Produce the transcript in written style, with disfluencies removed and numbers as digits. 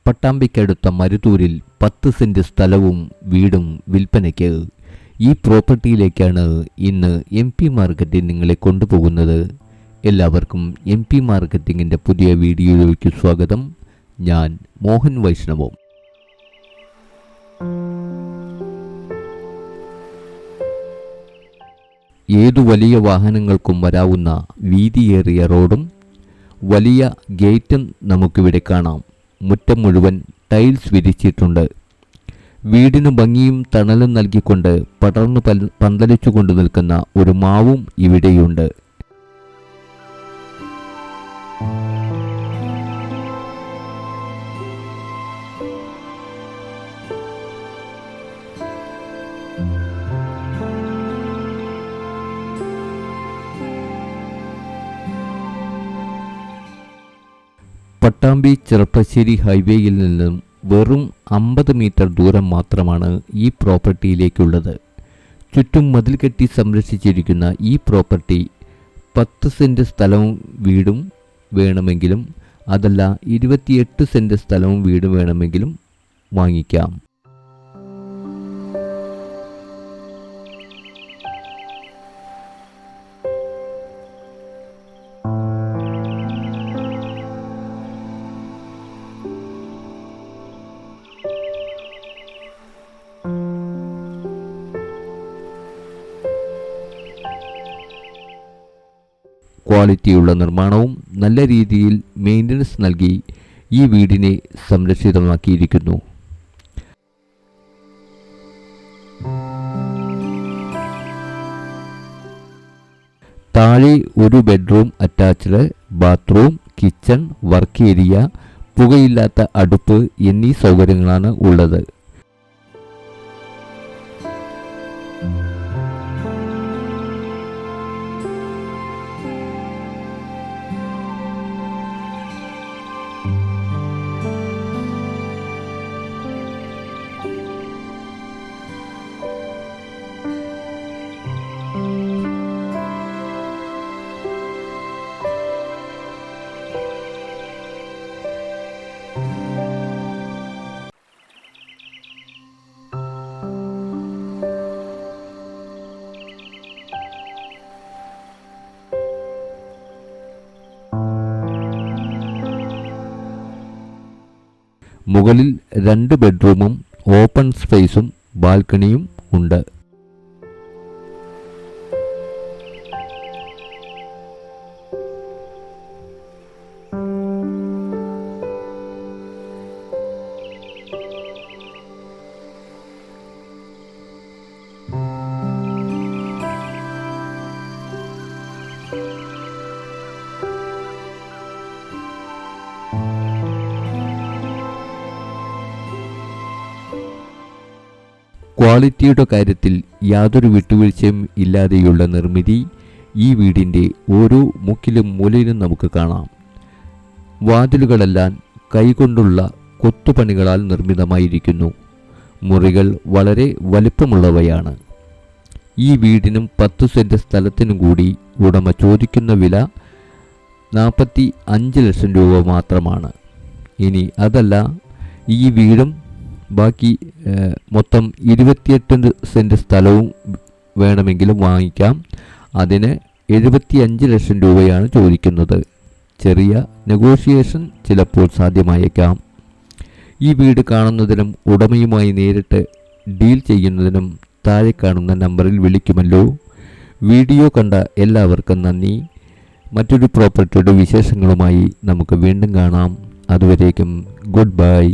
പട്ടാമ്പിക്കടുത്ത മരുതൂരിൽ 10 saint സ്ഥലവും വീടും വിൽപ്പനയ്ക്ക്. ഈ പ്രോപ്പർട്ടിയിലേക്കാണ് ഇന്ന് MP മാർക്കറ്റിൽ നിങ്ങളെ കൊണ്ടുപോകുന്നത്. എല്ലാവർക്കും MP മാർക്കറ്റിങ്ങിൻ്റെ പുതിയ വീഡിയോയിലേക്ക് സ്വാഗതം. ഞാൻ മോഹൻ വൈഷ്ണവം. ഏതു വലിയ വാഹനങ്ങൾക്കും വരാവുന്ന വീതിയേറിയ റോഡും വലിയ ഗേറ്റും നമുക്കിവിടെ കാണാം. മുറ്റം മുഴുവൻ ടൈൽസ് വിരിച്ചിട്ടുണ്ട്. വീടിന് ഭംഗിയും തണലും നൽകിക്കൊണ്ട് പടർന്നു പന്തലിച്ചുകൊണ്ട് നിൽക്കുന്ന ഒരു മാവും ഇവിടെയുണ്ട്. പട്ടാമ്പി ചെറുപ്പശ്ശേരി ഹൈവേയിൽ നിന്നും വെറും 50 മീറ്റർ ദൂരം മാത്രമാണ് ഈ പ്രോപ്പർട്ടിയിലേക്കുള്ളത്. ചുറ്റും മതിൽ കെട്ടി സംരക്ഷിച്ചിരിക്കുന്ന ഈ പ്രോപ്പർട്ടി 10 സെന്റ് സ്ഥലവും വീടും വേണമെങ്കിലും, അതല്ല 28 സെന്റ് സ്ഥലവും വീടും വേണമെങ്കിലും വാങ്ങിക്കാം. ക്വാളിറ്റിയുള്ള നിർമ്മാണവും നല്ല രീതിയിൽ മെയിൻ്റനൻസ് നൽകി ഈ വീടിനെ സംരക്ഷിതമാക്കിയിരിക്കുന്നു. താഴെ ഒരു bedroom attached, bathroom, kitchen, work area, പുകയില്ലാത്ത അടുപ്പ് എന്നീ സൗകര്യങ്ങളാണ് ഉള്ളത്. മുകളിൽ 2 ബെഡ്റൂമും ഓപ്പൺ സ്പേസും ബാൽക്കണിയും ഉണ്ട്. ക്വാളിറ്റിയുടെ കാര്യത്തിൽ യാതൊരു വിട്ടുവീഴ്ചയും ഇല്ലാതെയുള്ള നിർമ്മിതി ഈ വീടിൻ്റെ ഓരോ മുക്കിലും മൂലയിലും നമുക്ക് കാണാം. വാതിലുകളെല്ലാം കൈകൊണ്ടുള്ള കൊത്തുപണികളാൽ നിർമ്മിതമായിരിക്കുന്നു. മുറികൾ വളരെ വലിപ്പമുള്ളവയാണ്. ഈ വീടിനും 10 സെന്റ് സ്ഥലത്തിനും കൂടി ഉടമ ചോദിക്കുന്ന വില 45 ലക്ഷം രൂപ മാത്രമാണ്. ഇനി അതല്ല, ഈ വീടും ബാക്കി മൊത്തം 28 സെന്റ് സ്ഥലവും വേണമെങ്കിലും വാങ്ങിക്കാം. അതിന് 75 ലക്ഷം രൂപയാണ് ചോദിക്കുന്നത്. ചെറിയ നെഗോഷിയേഷൻ ചിലപ്പോൾ സാധ്യമായേക്കാം. ഈ വീട് കാണുന്നതിനും ഉടമയുമായി നേരിട്ട് ഡീൽ ചെയ്യുന്നതിനും താഴെ കാണുന്ന നമ്പറിൽ വിളിക്കുമല്ലോ. വീഡിയോ കണ്ട എല്ലാവർക്കും നന്ദി. മറ്റൊരു പ്രോപ്പർട്ടിയുടെ വിശേഷങ്ങളുമായി നമുക്ക് വീണ്ടും കാണാം. അതുവരേക്കും ഗുഡ് ബൈ.